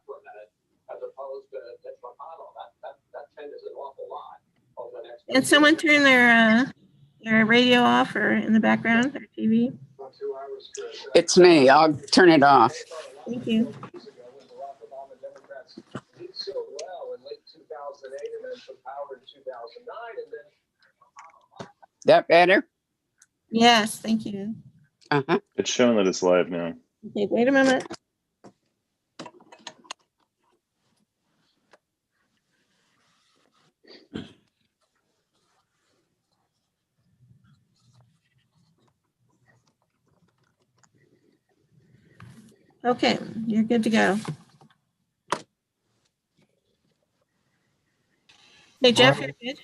for a minute, as opposed to it's Mahalo. That changes an awful lot over the next. Can someone turn their radio off or in the background, their TV? It's me. I'll turn it off. Thank you. Did so well in late 2008 and then took power in 2009 and then. That better? Yes, thank you. Uh-huh. It's showing that it's live now. Okay, wait a minute. Okay, you're good to go. Hey, Jeff, you're good.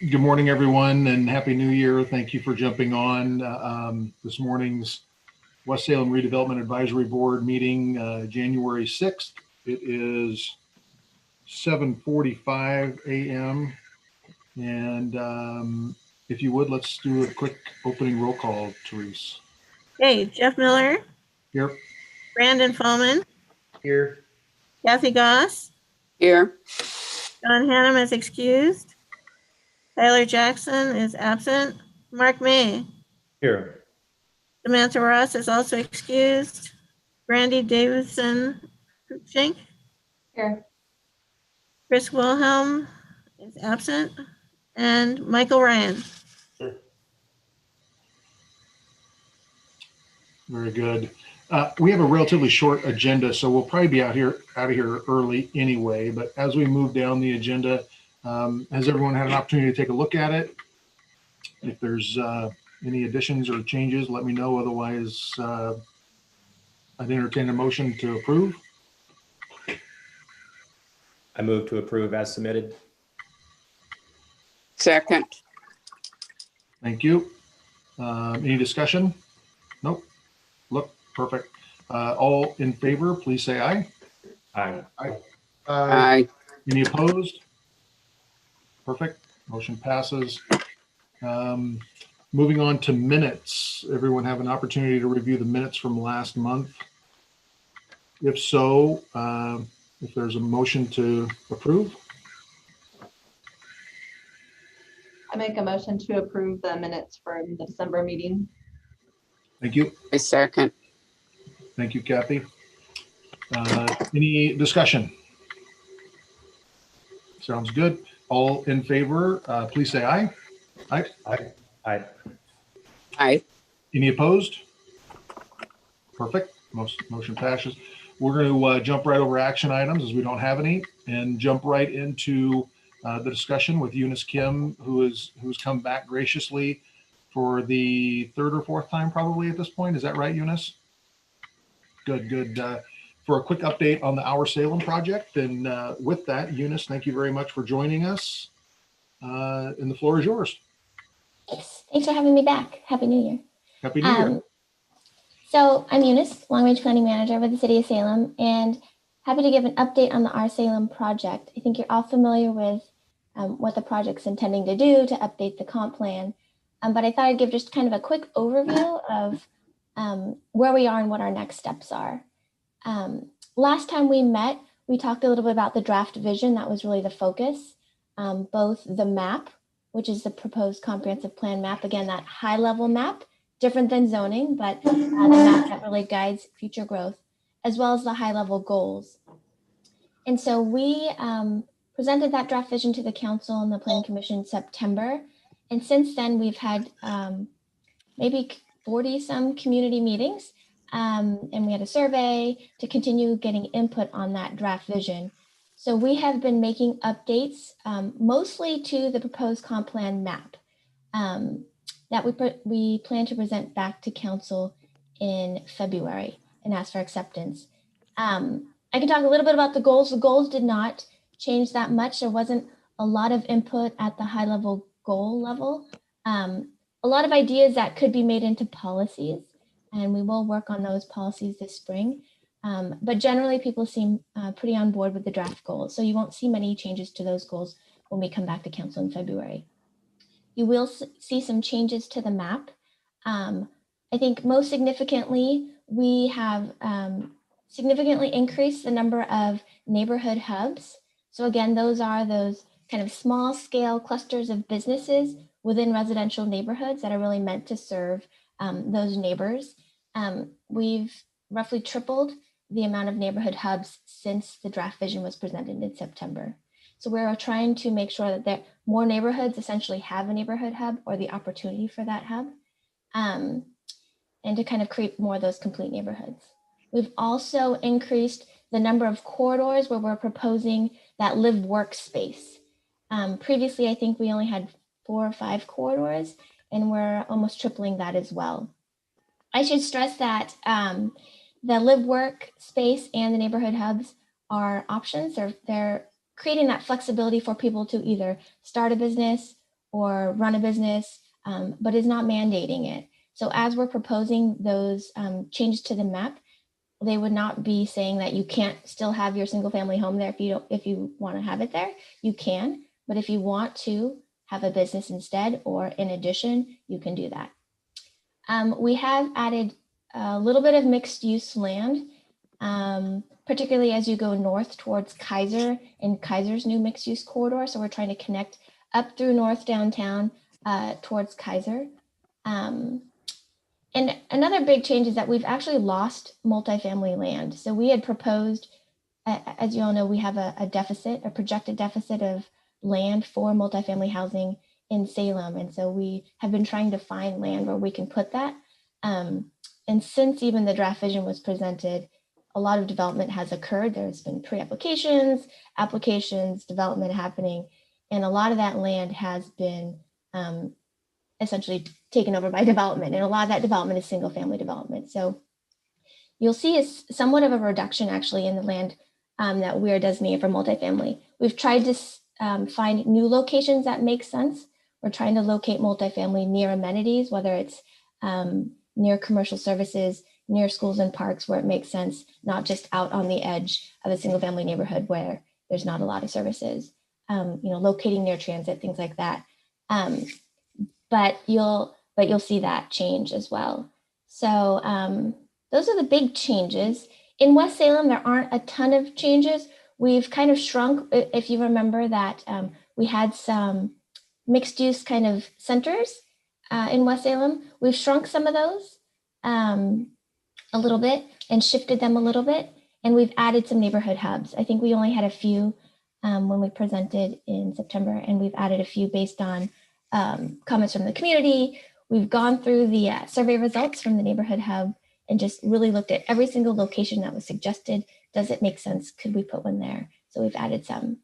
Good morning, everyone, and Happy New Year. Thank you for jumping on this morning's West Salem Redevelopment Advisory Board meeting, January 6th. It is 7:45 a.m. And if you would, let's do a quick opening roll call, Therese. Hey, Jeff Miller. Here. Brandon Fallman. Here. Kathy Goss. Here. John Hannum is excused. Tyler Jackson is absent. Mark May. Here. Samantha Ross is also excused. Brandy Davidson Cruikshank. Here. Chris Wilhelm is absent. And Michael Ryan. Here. Very good. We have a relatively short agenda, so we'll probably be out of here early anyway. But as we move down the agenda, has everyone had an opportunity to take a look at it? If there's any additions or changes, let me know. Otherwise, I'd entertain a motion to approve. I move to approve as submitted. Second. Thank you. Any discussion? Nope. Look, perfect. All in favor, please say aye. Aye. Aye. Any opposed? Perfect. Motion passes. Moving on to minutes. Everyone have an opportunity to review the minutes from last month? If so, if there's a motion to approve. I make a motion to approve the minutes from the December meeting. Thank you. A second. Thank you, Kathy. Any discussion? Sounds good. All in favor, please say aye. Aye. Aye. Aye. Aye. Any opposed? Perfect. Motion passes. We're going to jump right over action items as we don't have any, and jump right into the discussion with Eunice Kim, who's come back graciously for the third or fourth time probably at this point. Is that right, Eunice? Good. For a quick update on the Our Salem project. And with that, Eunice, thank you very much for joining us. And the floor is yours. Thanks for having me back. Happy New Year. Happy New Year. So I'm Eunice, Long Range Planning Manager with the City of Salem, and happy to give an update on the Our Salem project. I think you're all familiar with what the project's intending to do to update the comp plan. But I thought I'd give just kind of a quick overview of where we are and what our next steps are. Last time we met, we talked a little bit about the draft vision. That was really the focus. Both the map, which is the proposed comprehensive plan map, again, that high level map, different than zoning, but the map that really guides future growth, as well as the high level goals. And so we presented that draft vision to the council and the planning commission in September. And since then we've had maybe 40 some community meetings, and we had a survey to continue getting input on that draft vision. So we have been making updates mostly to the proposed comp plan map that we plan to present back to council in February and ask for acceptance. I can talk a little bit about the goals. The goals did not change that much. There wasn't a lot of input at the high level goal level. A lot of ideas that could be made into policies, and we will work on those policies this spring. But generally people seem pretty on board with the draft goals. So you won't see many changes to those goals when we come back to council in February. You will see some changes to the map. I think most significantly, we have significantly increased the number of neighborhood hubs. So again, those are those kind of small scale clusters of businesses within residential neighborhoods that are really meant to serve those neighbors. We've roughly tripled the amount of neighborhood hubs since the draft vision was presented in September. So we're trying to make sure that more neighborhoods essentially have a neighborhood hub or the opportunity for that hub, and to kind of create more of those complete neighborhoods. We've also increased the number of corridors where we're proposing that live workspace. Previously, I think we only had 4 or 5 corridors, and we're almost tripling that as well. I should stress that the live work space and the neighborhood hubs are options. They're creating that flexibility for people to either start a business or run a business, but is not mandating it. So as we're proposing those changes to the map, they would not be saying that you can't still have your single family home there if you want to have it there, you can. But if you want to have a business instead or in addition, you can do that. We have added a little bit of mixed use land, particularly as you go north towards Kaiser and Kaiser's new mixed use corridor. So we're trying to connect up through North Downtown towards Kaiser. And another big change is that we've actually lost multifamily land. So we had proposed, as you all know, we have a projected deficit of land for multifamily housing in Salem. And so we have been trying to find land where we can put that. And since even the draft vision was presented, a lot of development has occurred. There's been pre-applications, applications, development happening. And a lot of that land has been essentially taken over by development. And a lot of that development is single family development. So you'll see somewhat of a reduction actually in the land that we are designated for multifamily. We've tried to find new locations that make sense. We're trying to locate multifamily near amenities, whether it's near commercial services, near schools and parks where it makes sense, not just out on the edge of a single family neighborhood where there's not a lot of services, locating near transit, things like that. But you'll see that change as well. So those are the big changes. In West Salem, there aren't a ton of changes. We've kind of shrunk, if you remember that we had some mixed use kind of centers in West Salem. We've shrunk some of those a little bit and shifted them a little bit. And we've added some neighborhood hubs. I think we only had a few when we presented in September, and we've added a few based on comments from the community. We've gone through the survey results from the neighborhood hub and just really looked at every single location that was suggested. Does it make sense? Could we put one there? So we've added some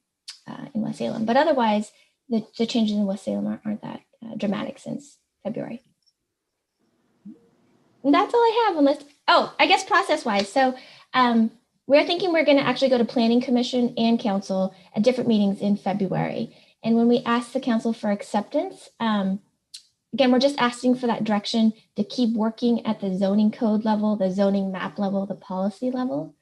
in West Salem, but otherwise the changes in West Salem aren't that dramatic since February. And that's all I have, I guess process-wise. So we're thinking we're going to actually go to Planning Commission and Council at different meetings in February. And when we ask the council for acceptance, again, we're just asking for that direction to keep working at the zoning code level, the zoning map level, the policy level.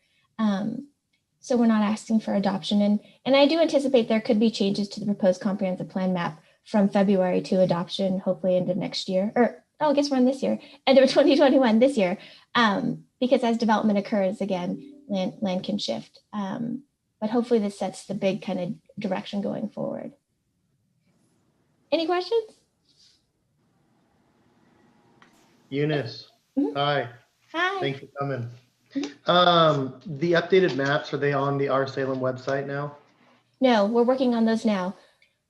So we're not asking for adoption. And I do anticipate there could be changes to the proposed comprehensive plan map from February to adoption, hopefully into next year, I guess we're in this year, end of 2021 this year, because as development occurs, again, land can shift. But hopefully this sets the big kind of direction going forward. Any questions? Eunice, Mhm. hi, Hi. thanks for coming. The updated maps, are they on the Our Salem website now? No, we're working on those now.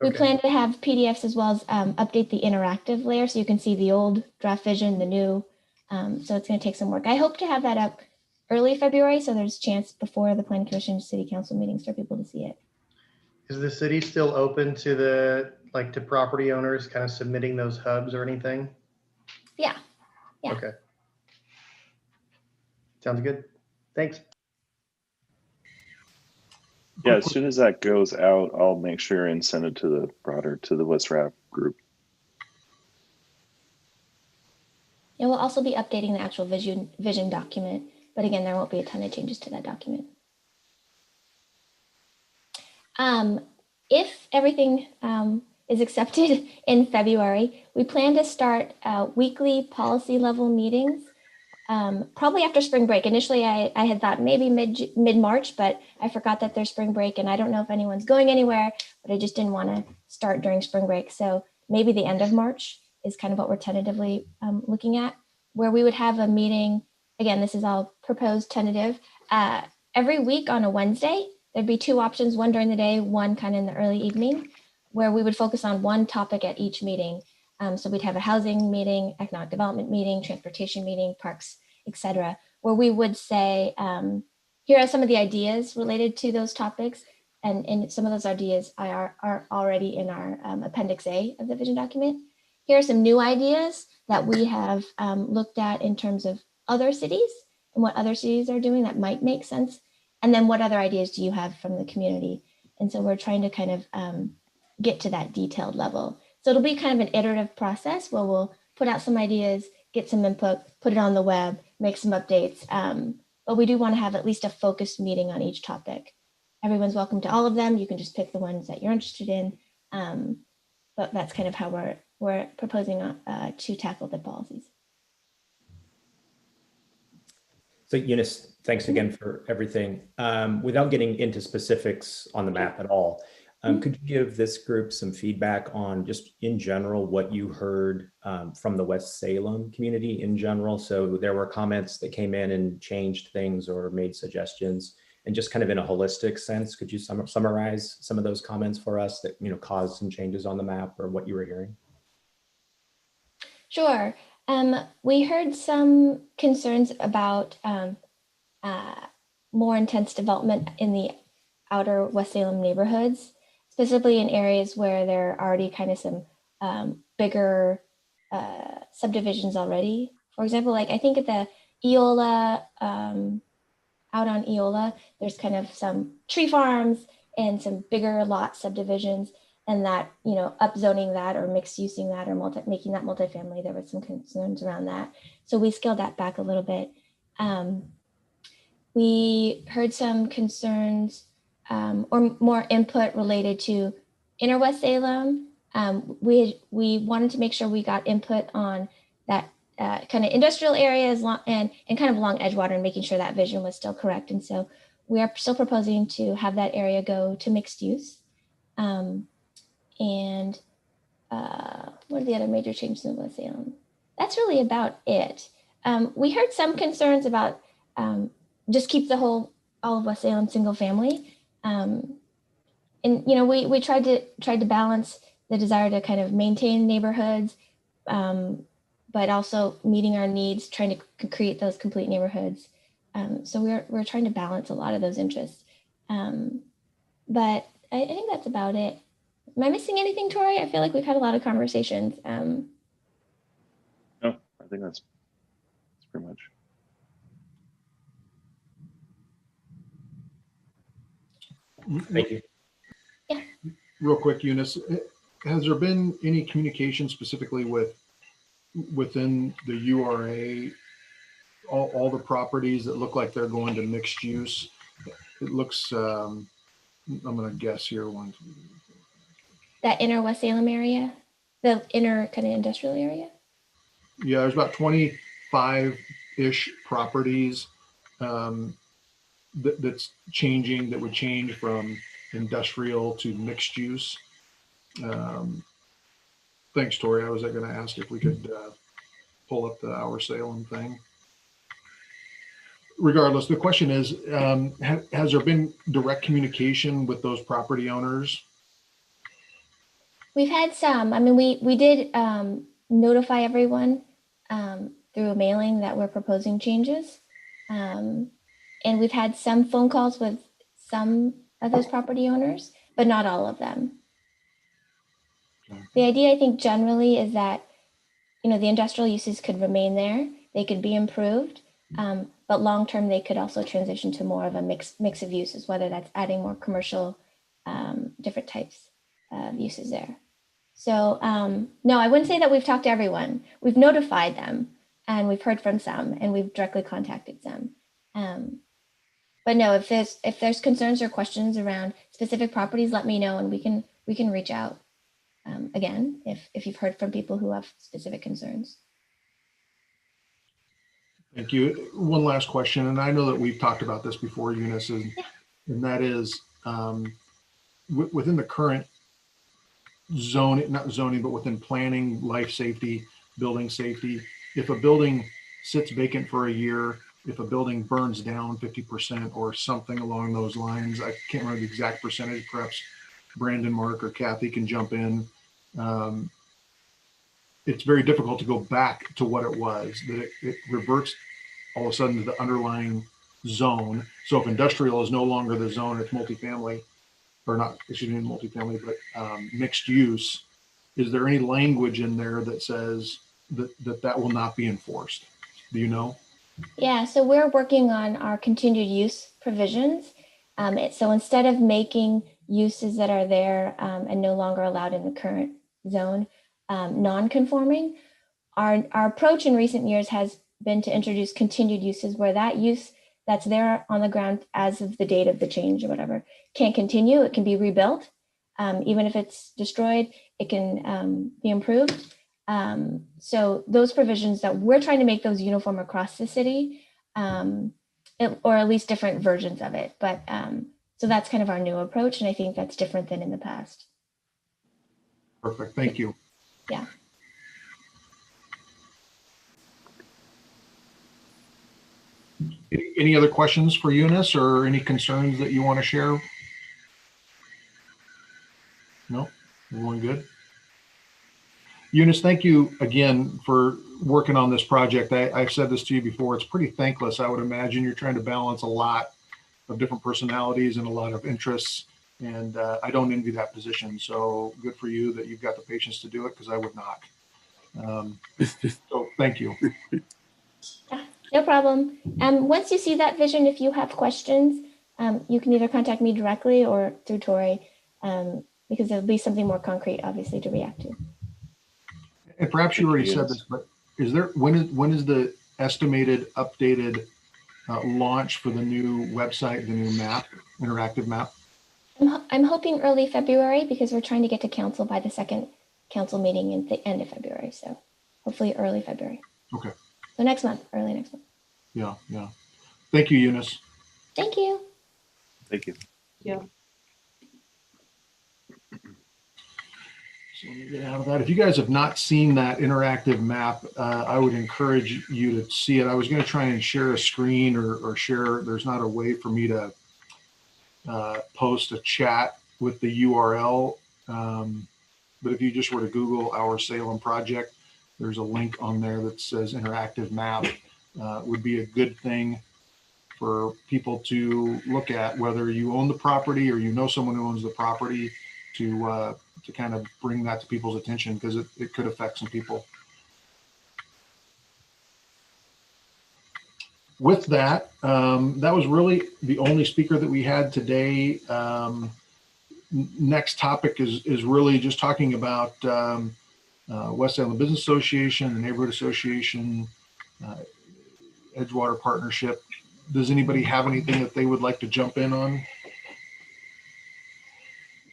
We Okay. plan to have PDFs as well as update the interactive layer so you can see the old draft vision, the new. So it's going to take some work. I hope to have that up early February, so there's a chance before the Planning Commission City Council meetings for people to see it. Is the city still open to to property owners kind of submitting those hubs or anything? Yeah. Yeah. Okay. Sounds good. Thanks. Yeah, as soon as that goes out, I'll make sure and send it to the WestRap group. And we'll also be updating the actual vision document, but again, there won't be a ton of changes to that document. If everything is accepted in February, we plan to start weekly policy level meetings probably after spring break. Initially, I had thought maybe mid-March, but I forgot that there's spring break, and I don't know if anyone's going anywhere, but I just didn't want to start during spring break. So maybe the end of March is kind of what we're tentatively looking at, where we would have a meeting. Again, this is all proposed tentative. Every week on a Wednesday, there'd be two options, one during the day, one kind of in the early evening, where we would focus on one topic at each meeting. So we'd have a housing meeting, economic development meeting, transportation meeting, parks, etc., where we would say, here are some of the ideas related to those topics. And some of those ideas are already in our Appendix A of the vision document. Here are some new ideas that we have looked at in terms of other cities and what other cities are doing that might make sense. And then what other ideas do you have from the community? And so we're trying to kind of get to that detailed level. So it'll be kind of an iterative process where we'll put out some ideas, get some input, put it on the web, make some updates. But we do want to have at least a focused meeting on each topic. Everyone's welcome to all of them. You can just pick the ones that you're interested in. But that's kind of how we're proposing to tackle the policies. So Eunice, thanks again for everything. Without getting into specifics on the map at all, could you give this group some feedback on just in general what you heard from the West Salem community in general? So there were comments that came in and changed things or made suggestions, and just kind of in a holistic sense, could you summarize some of those comments for us that caused some changes on the map or what you were hearing? Sure. We heard some concerns about more intense development in the outer West Salem neighborhoods, specifically in areas where there are already kind of some bigger subdivisions already. For example, like I think at the Eola, out on Eola, there's kind of some tree farms and some bigger lot subdivisions, and that, upzoning that or mixed using that or making that multifamily, there were some concerns around that. So we scaled that back a little bit. We heard some concerns or more input related to inner West Salem. We wanted to make sure we got input on that kind of industrial areas and kind of along Edgewater, and making sure that vision was still correct. And so we are still proposing to have that area go to mixed use. And what are the other major changes in West Salem? That's really about it. We heard some concerns about just keep all of West Salem single family. And we tried to balance the desire to kind of maintain neighborhoods, but also meeting our needs, trying to create those complete neighborhoods. So we're trying to balance a lot of those interests. But I think that's about it. Am I missing anything, Tori? I feel like we've had a lot of conversations. No, I think that's pretty much. Thank you. Yeah. Real quick, Eunice, has there been any communication specifically within the URA, all the properties that look like they're going to mixed use? It looks, I'm going to guess here, one. That inner West Salem area, the inner kind of industrial area? Yeah, there's about 25-ish properties that's changing, that would change from industrial to mixed use. Thanks, Tori. I was going to ask if we could pull up the Our Salem thing. Regardless, the question is, has there been direct communication with those property owners? We've had some. I mean, we did notify everyone through a mailing that we're proposing changes. And we've had some phone calls with some of those property owners, but not all of them. Okay. The idea, I think, generally is that, the industrial uses could remain there. They could be improved, but long-term, they could also transition to more of a mix of uses, whether that's adding more commercial, different types of uses there. So no, I wouldn't say that we've talked to everyone. We've notified them, and we've heard from some, and we've directly contacted some. But no, if there's concerns or questions around specific properties, let me know, and we can reach out again if you've heard from people who have specific concerns. Thank you. One last question, and I know that we've talked about this before, Eunice, and that is within the current zone, not zoning, but within planning, life safety, building safety, if a building sits vacant for a year, if a building burns down 50% or something along those lines, I can't remember the exact percentage, perhaps Brandon, Mark, or Kathy can jump in. It's very difficult to go back to what it was, that it reverts all of a sudden to the underlying zone. So if industrial is no longer the zone, it's multifamily, or not, excuse me, multifamily, but mixed use. Is there any language in there that says that will not be enforced? Do you know? Yeah, so we're working on our continued use provisions. So instead of making uses that are there and no longer allowed in the current zone non-conforming, our approach in recent years has been to introduce continued uses where that use that's there on the ground as of the date of the change or whatever can continue. It can be rebuilt. Even if it's destroyed, it can be improved. So those provisions that we're trying to make those uniform across the city, or at least different versions of it. But so that's kind of our new approach. And I think that's different than in the past. Perfect. Thank you. Yeah. Any other questions for Eunice or any concerns that you want to share? No, everyone good? Eunice, thank you again for working on this project. I've said this to you before, it's pretty thankless. I would imagine you're trying to balance a lot of different personalities and a lot of interests. And I don't envy that position. So good for you that you've got the patience to do it, because I would not. So thank you. No problem. Once you see that vision, if you have questions, you can either contact me directly or through Tori, because there'll be something more concrete, obviously, to react to. And perhaps you already said this, but when is the estimated updated launch for the new website, the new map, interactive map? I'm hoping early February, because we're trying to get to council by the second council meeting at the end of February. So hopefully early February. Okay. So next month, early next month. Yeah, yeah. Thank you, Eunice. Thank you. Thank you. Yeah. So let me get out of that. If you guys have not seen that interactive map, I would encourage you to see it. I was going to try and share a screen or share. There's not a way for me to post a chat with the URL. But if you just were to Google our Salem project, there's a link on there that says interactive map. Would be a good thing for people to look at, whether you own the property or you know someone who owns the property, to kind of bring that to people's attention, because it could affect some people. With that, that was really the only speaker that we had today. Next topic is really just talking about West Salem Business Association, the Neighborhood Association, Edgewater Partnership. Does anybody have anything that they would like to jump in on?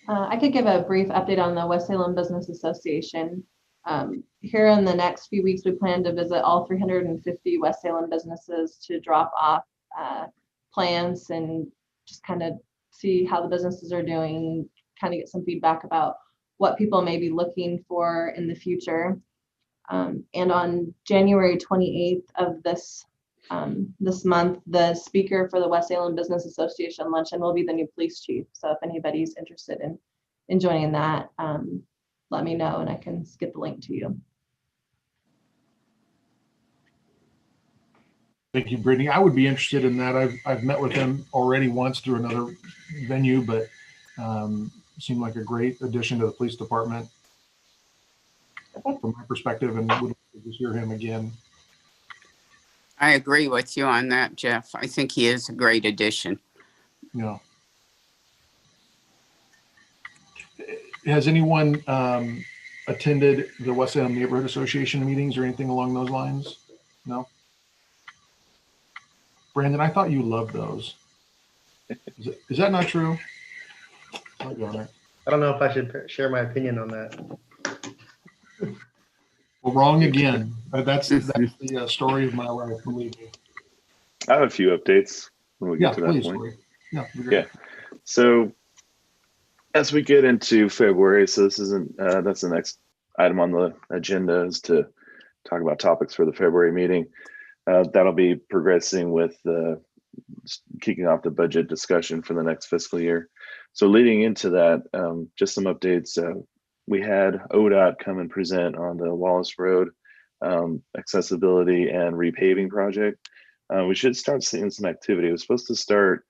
I could give a brief update on the West Salem Business Association. Here in the next few weeks, we plan to visit all 350 West Salem businesses to drop off plans and just kind of see how the businesses are doing, kind of get some feedback about what people may be looking for in the future. And on January 28th of this month, the speaker for the West Salem Business Association luncheon will be the new police chief. So if anybody's interested in joining that, let me know and I can get the link to you. Thank you, Brittany. I would be interested in that. I've met with them already once through another venue, but seemed like a great addition to the police department from my perspective, and would like to hear him again. I agree with you on that, Jeff. I think he is a great addition. Yeah. Has anyone attended the West Salem Neighborhood Association meetings or anything along those lines? No? Brandon, I thought you loved those. Is that not true? I don't know if I should share my opinion on that. Well, wrong again. That's the story of my life, believe me. I have a few updates when we get Yeah, to that please, point. Corey. Yeah, Yeah. So as we get into February, so this isn't that's the next item on the agenda, is to talk about topics for the February meeting. That'll be progressing with kicking off the budget discussion for the next fiscal year. So leading into that, just some updates. We had ODOT come and present on the Wallace Road accessibility and repaving project. We should start seeing some activity. It was supposed to start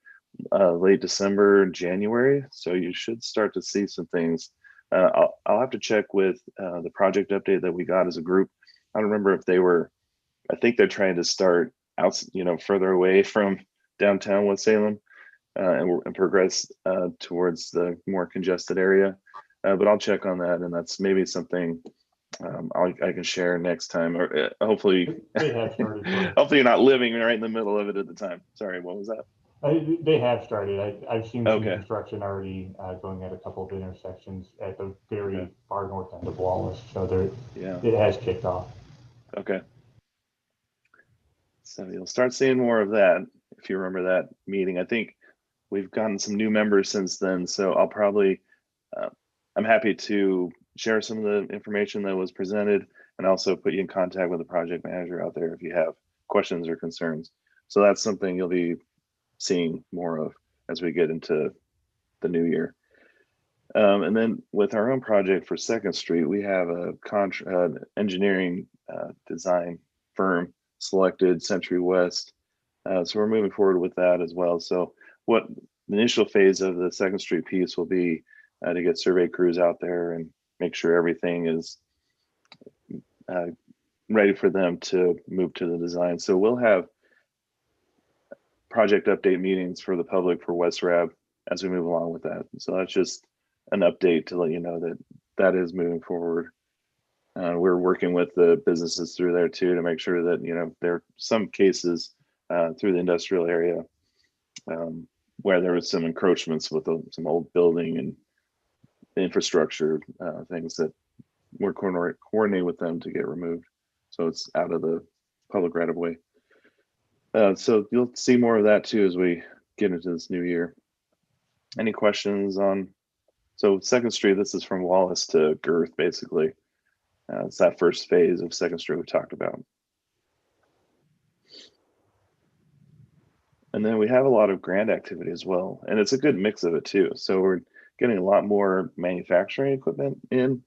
late December, January, so you should start to see some things. I'll have to check with the project update that we got as a group. I don't remember if they were, I think they're trying to start out, further away from downtown West Salem and progress towards the more congested area. But I'll check on that, and that's maybe something I can share next time, or hopefully, They have started. hopefully you're not living right in the middle of it at the time. Sorry, what was that? They have started. I've seen some Okay. construction already going at a couple of intersections at the very far north end of Wallace. So it has kicked off. Okay. So you'll start seeing more of that if you remember that meeting. I think we've gotten some new members since then, so I'll probably, I'm happy to share some of the information that was presented and also put you in contact with the project manager out there if you have questions or concerns. So that's something you'll be seeing more of as we get into the new year. And then with our own project for 2nd Street, we have a engineering design firm selected, Century West. So we're moving forward with that as well. So what the initial phase of the 2nd Street piece will be to get survey crews out there and make sure everything is ready for them to move to the design. So we'll have project update meetings for the public for West Rab as we move along with that. So that's just an update to let you know that that is moving forward. We're working with the businesses through there too to make sure that, there are some cases through the industrial area where there was some encroachments with some old building and infrastructure things that we're coordinating with them to get removed. So it's out of the public right of way. So you'll see more of that too as we get into this new year. Any questions on, so 2nd Street, this is from Wallace to Girth, basically. It's that first phase of 2nd Street we talked about. And then we have a lot of grant activity as well. And it's a good mix of it too. So we're getting a lot more manufacturing equipment in.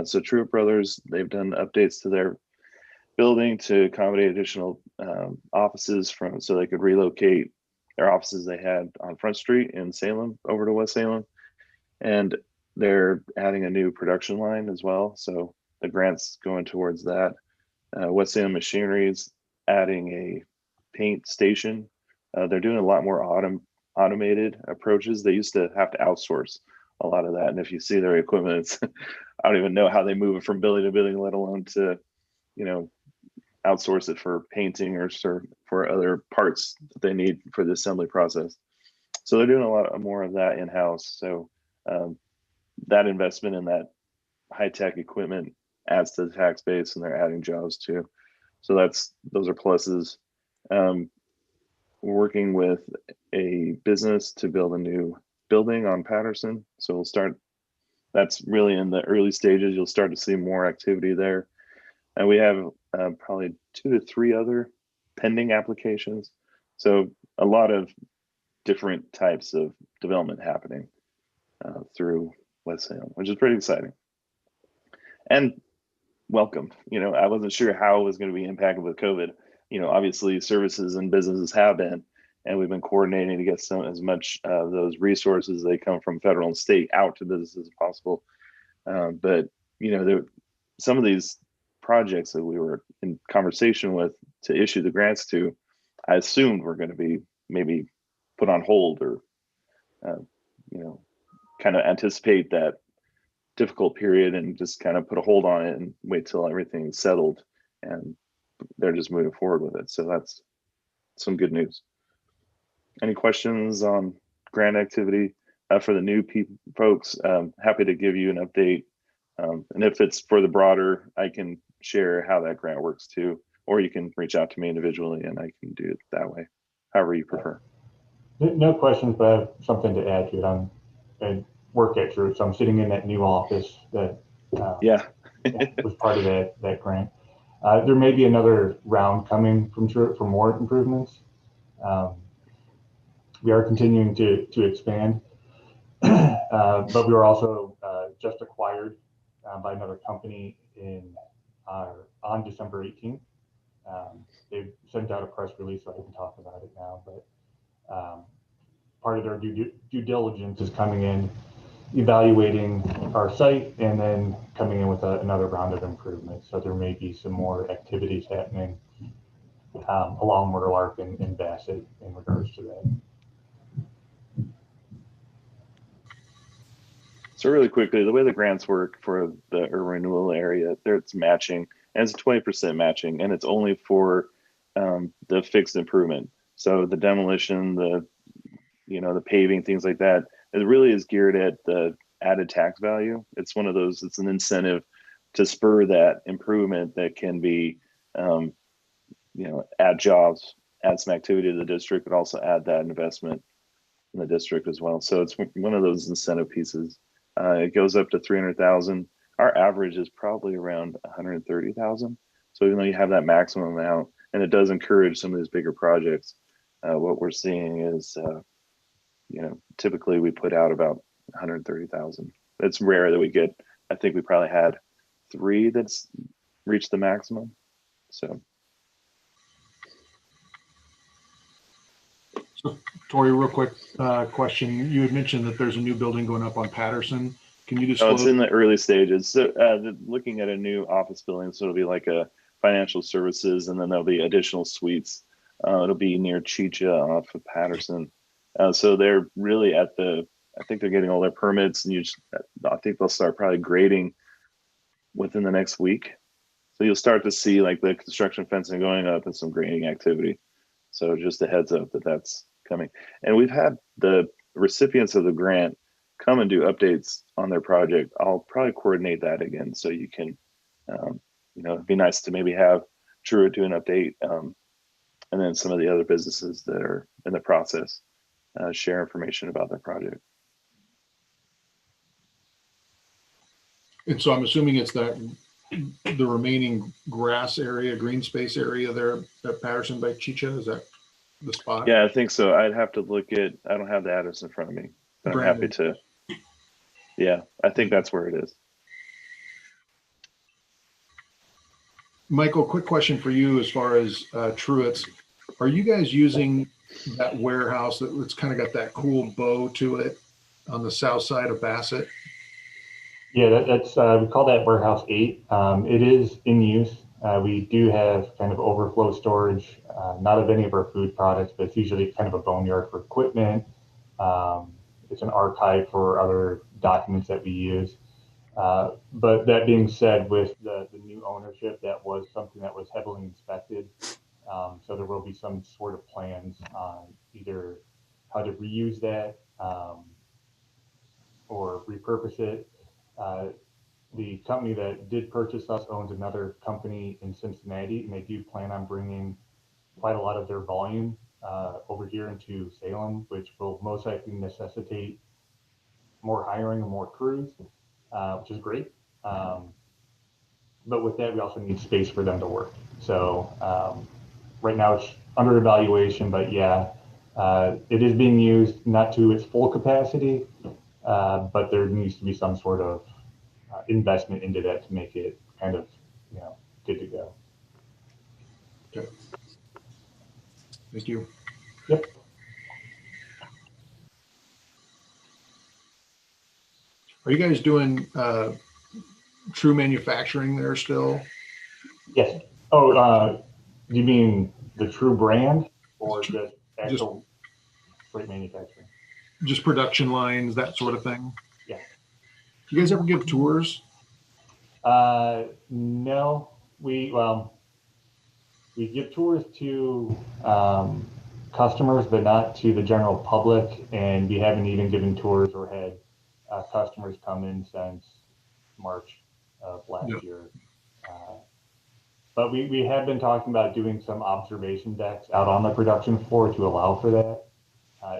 So Truett Brothers, they've done updates to their building to accommodate additional offices so they could relocate their offices they had on Front Street in Salem over to West Salem. And they're adding a new production line as well. So the grant's going towards that. West Salem Machinery's adding a paint station. They're doing a lot more automated approaches. They used to have to outsource a lot of that. And if you see their equipment, it's, I don't even know how they move it from building to building, let alone to, outsource it for painting or for other parts that they need for the assembly process. So they're doing a lot more of that in-house. So that investment in that high-tech equipment adds to the tax base, and they're adding jobs too. So those are pluses. We're working with a business to build a new building on Patterson. So we'll start, that's really in the early stages. You'll start to see more activity there. And we have probably 2 to 3 other pending applications. So a lot of different types of development happening through West Salem, which is pretty exciting. And welcome. I wasn't sure how it was going to be impacted with COVID. Obviously services and businesses have been, and we've been coordinating to get as much of those resources they come from federal and state out to businesses as possible. But some of these projects that we were in conversation with to issue the grants to, I assumed were going to be maybe put on hold or, kind of anticipate that difficult period and just kind of put a hold on it and wait till everything's settled, and they're just moving forward with it. So that's some good news. Any questions on grant activity for the new folks? Happy to give you an update. And if it's for the broader, I can share how that grant works too, or you can reach out to me individually and I can do it that way, however you prefer. No questions, but I have something to add to it. I work at Truett, so I'm sitting in that new office that was part of that grant. There may be another round coming from Truett for more improvements. We are continuing to expand, but we were also just acquired by another company on December 18th. They've sent out a press release, so I can talk about it now, but part of their due diligence is coming in, evaluating our site, and then coming in with another round of improvements. So there may be some more activities happening along Myrtle Arc and Bassett in regards to that. So really quickly, the way the grants work for the urban renewal area, it's matching, and it's 20% matching, and it's only for the fixed improvement. So the demolition, the paving, things like that, it really is geared at the added tax value. It's one of those, it's an incentive to spur that improvement that can be, add jobs, add some activity to the district, but also add that investment in the district as well. So it's one of those incentive pieces. It goes up to 300,000. Our average is probably around 130,000. So even though you have that maximum amount, and it does encourage some of these bigger projects, what we're seeing is, typically we put out about 130,000. It's rare that we get, I think we probably had 3 that's reached the maximum. So Tori, real quick question. You had mentioned that there's a new building going up on Patterson. Can you disclose? Oh, it's in the early stages. So looking at a new office building, so it'll be like a financial services, and then there'll be additional suites. It'll be near Chicha off of Patterson. So they're really I think they're getting all their permits, and I think they'll start probably grading within the next week. So you'll start to see like the construction fencing going up and some grading activity. So just a heads up that that's coming. And we've had the recipients of the grant come and do updates on their project. I'll probably coordinate that again, so you can, it'd be nice to maybe have Truett do an update, and then some of the other businesses that are in the process share information about their project. And so I'm assuming it's the remaining grass area, green space area there at Patterson by Chicha. Is that the spot? Yeah, I think so. I'd have to look at, I don't have the address in front of me, but I'm happy to. Yeah, I think that's where it is. Michael, quick question for you as far as Truett's. Are you guys using that warehouse that's kind of got that cool bow to it on the south side of Bassett? Yeah, that's we call that warehouse 8. It is in use. We do have kind of overflow storage, not of any of our food products, but it's usually kind of a boneyard for equipment. It's an archive for other documents that we use. But that being said, with the new ownership, that was something that was heavily inspected. So there will be some sort of plans on either how to reuse that or repurpose it. The company that did purchase us owns another company in Cincinnati, and they do plan on bringing quite a lot of their volume over here into Salem, which will most likely necessitate more hiring and more crews, which is great. But with that, we also need space for them to work. So right now it's under evaluation, but yeah, it is being used not to its full capacity, but there needs to be some sort of investment into that to make it kind of, good to go. Okay. Thank you. Yep. Are you guys doing true manufacturing there still? Yes. Oh, you mean the True brand or just actual freight manufacturing? Just production lines, that sort of thing? Yeah. Do you guys ever give tours? No. We give tours to customers, but not to the general public, and we haven't even given tours or had customers come in since March of last year. But we have been talking about doing some observation decks out on the production floor to allow for that.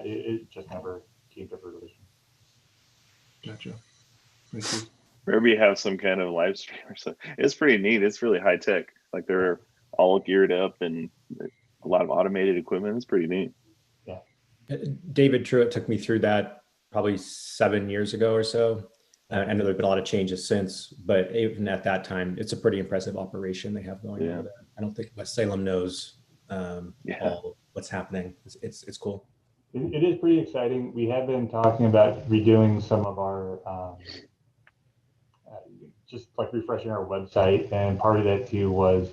It just never came to fruition. Gotcha. Thank you. Maybe you have some kind of live stream or something. It's pretty neat. It's really high tech. Like they're all geared up and a lot of automated equipment. It's pretty neat. David Truitt took me through that probably 7 years ago or so. I know there've been a lot of changes since, but even at that time, it's a pretty impressive operation they have going over there. I don't think West Salem knows all what's happening. It's cool. It is pretty exciting. We have been talking about redoing some of our, just like refreshing our website. And part of that too was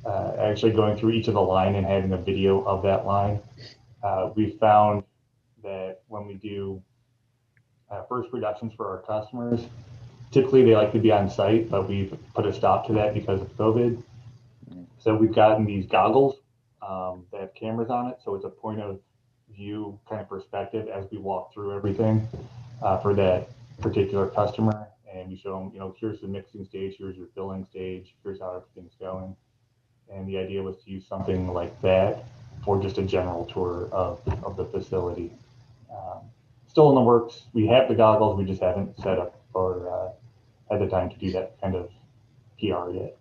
actually going through each of the line and having a video of that line. We found that when we do first productions for our customers, typically they like to be on site, but we've put a stop to that because of COVID. So we've gotten these goggles that have cameras on it. So it's a point of view kind of perspective as we walk through everything for that particular customer. And we show them, you know, here's the mixing stage, here's your filling stage, here's how everything's going. And the idea was to use something like that for just a general tour of the facility. Still in the works. We have the goggles, we just haven't set up or had the time to do that kind of PR yet.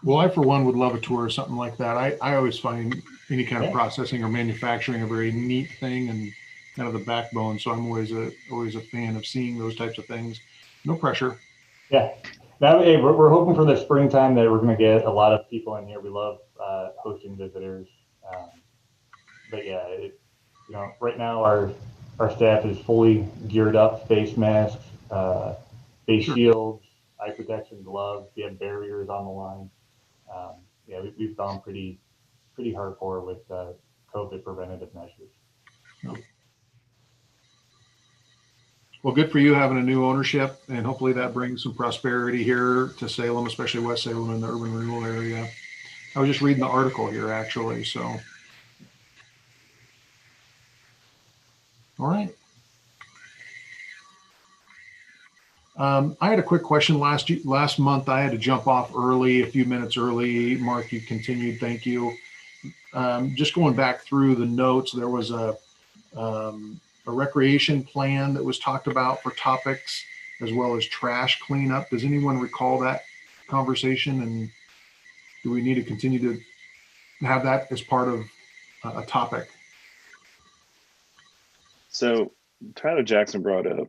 Well, I, for one, would love a tour or something like that. I always find any kind of processing or manufacturing a very neat thing and kind of the backbone. So I'm always a fan of seeing those types of things. No pressure. Yeah. Now, hey, we're hoping for the springtime that we're going to get a lot of people in here. We love hosting visitors. But yeah, you know, right now our staff is fully geared up, face masks, face shields, eye protection, gloves. We have barriers on the line. Yeah, we've gone pretty hardcore with COVID preventative measures. No. Well, good for you having a new ownership, and hopefully that brings some prosperity here to Salem, especially West Salem and the urban renewal area. I was just reading the article here, actually, so. All right. I had a quick question last month. I had to jump off early, a few minutes early. Mark, you continued. Thank you. Just going back through the notes, there was a recreation plan that was talked about for topics as well as trash cleanup. Does anyone recall that conversation? And do we need to continue to have that as part of a topic? So Tyler Jackson brought up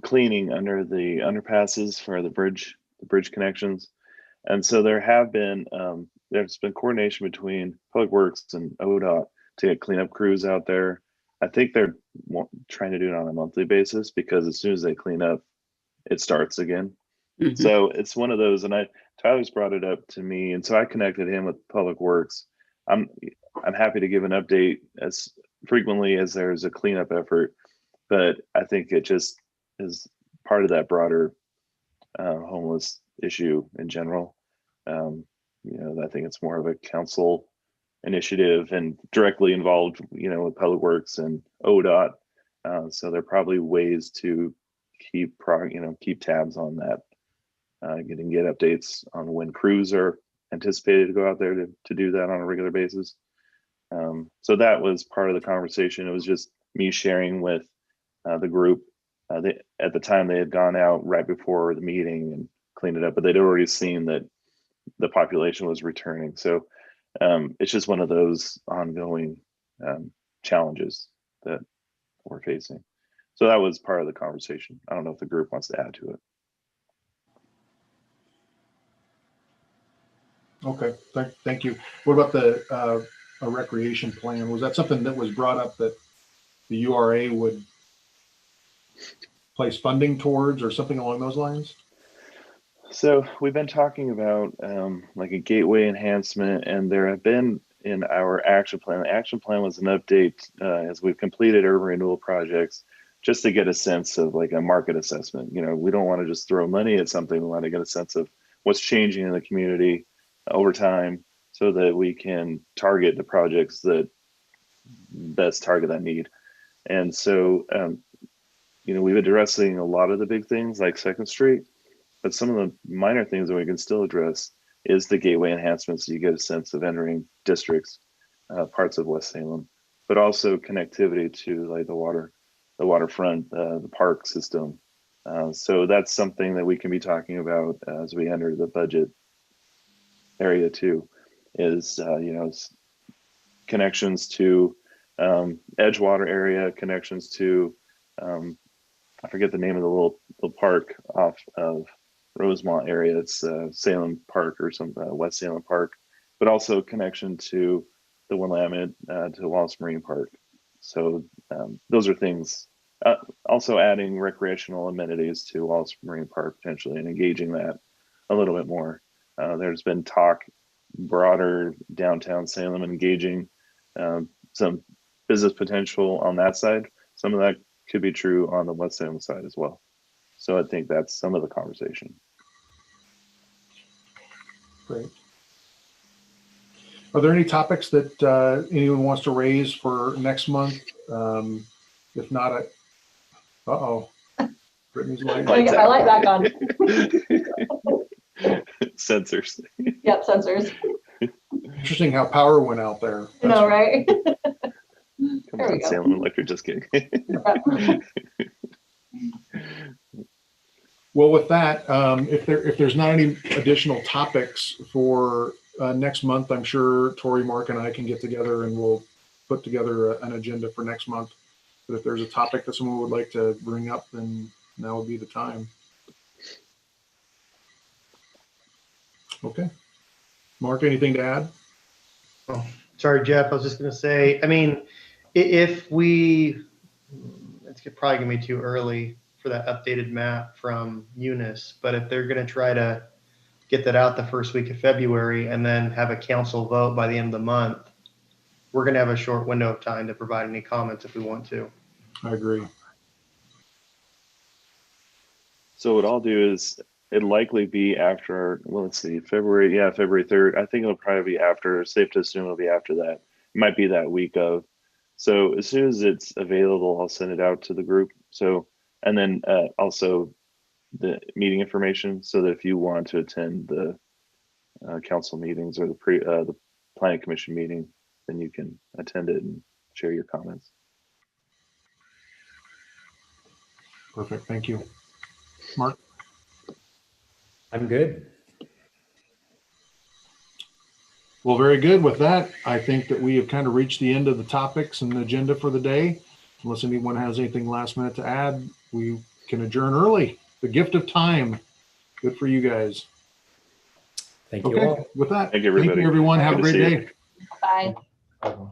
cleaning under the underpasses for the bridge connections. And so there's been coordination between Public Works and ODOT to get cleanup crews out there. I think they're trying to do it on a monthly basis because as soon as they clean up, it starts again. Mm-hmm. So it's one of those, and Tyler's brought it up to me, and so I connected him with Public Works. I'm happy to give an update as frequently as there's a cleanup effort, but I think it just is part of that broader homeless issue in general. You know, I think it's more of a council initiative and directly involved, you know, with Public Works and ODOT. So there are probably ways to keep tabs on that, get updates on when crews are anticipated to go out there to do that on a regular basis. So that was part of the conversation. It was just me sharing with the group. At the time they had gone out right before the meeting and cleaned it up, but they'd already seen that the population was returning. So it's just one of those ongoing challenges that we're facing. So that was part of the conversation. I don't know if the group wants to add to it. Okay, thank you. What about the a recreation plan? Was that something that was brought up that the URA would place funding towards or something along those lines? So we've been talking about like a gateway enhancement, and there have been in our action plan. The action plan was an update as we've completed urban renewal projects, just to get a sense of like a market assessment. You know, we don't want to just throw money at something. We want to get a sense of what's changing in the community over time, so that we can target the projects that best target that need. And so we've addressing a lot of the big things like Second Street, but some of the minor things that we can still address is the gateway enhancements. So you get a sense of entering districts, parts of West Salem, but also connectivity to like the waterfront, the park system. So that's something that we can be talking about as we enter the budget area too, is connections to Edgewater area, connections to I forget the name of the little park off of Rosemont area. It's Salem Park or some West Salem Park, but also connection to the Willamette to Wallace Marine Park. So those are things. Also adding recreational amenities to Wallace Marine Park potentially and engaging that a little bit more. There's been talk broader downtown Salem, engaging some business potential on that side. Some of that could be true on the West Salem side as well. So I think that's some of the conversation. Great. Are there any topics that anyone wants to raise for next month? If not, uh-oh. Brittany's light. Let me get my light back on. Sensors. Yep, sensors. Interesting how power went out there. I know, right? Come There we on, go. Salem Electric, just kidding. Well, with that, if there's not any additional topics for next month, I'm sure Tori, Mark, and I can get together and we'll put together an agenda for next month. But if there's a topic that someone would like to bring up, then now would be the time. Okay. Mark, anything to add? Oh, sorry, Jeff. I was just going to say, I mean, if we, it's probably going to be too early for that updated map from Eunice, but if they're going to try to get that out the first week of February and then have a council vote by the end of the month, we're going to have a short window of time to provide any comments if we want to. I agree. So what I'll do is it'll likely be after, well, let's see, February 3rd. I think it'll probably be after, safe to assume it'll be after that. It might be that week of. So as soon as it's available, I'll send it out to the group. So, and then also the meeting information, so that if you want to attend the council meetings or the planning commission meeting, then you can attend it and share your comments. Perfect. Thank you. Mark? I'm good. Well, very good. With that, I think that we have kind of reached the end of the topics and the agenda for the day. Unless anyone has anything last minute to add, we can adjourn early. The gift of time. Good for you guys. Thank you Okay, all. with that, Thank you, everybody. everyone. Have a Good to great see you. day. Bye. Bye.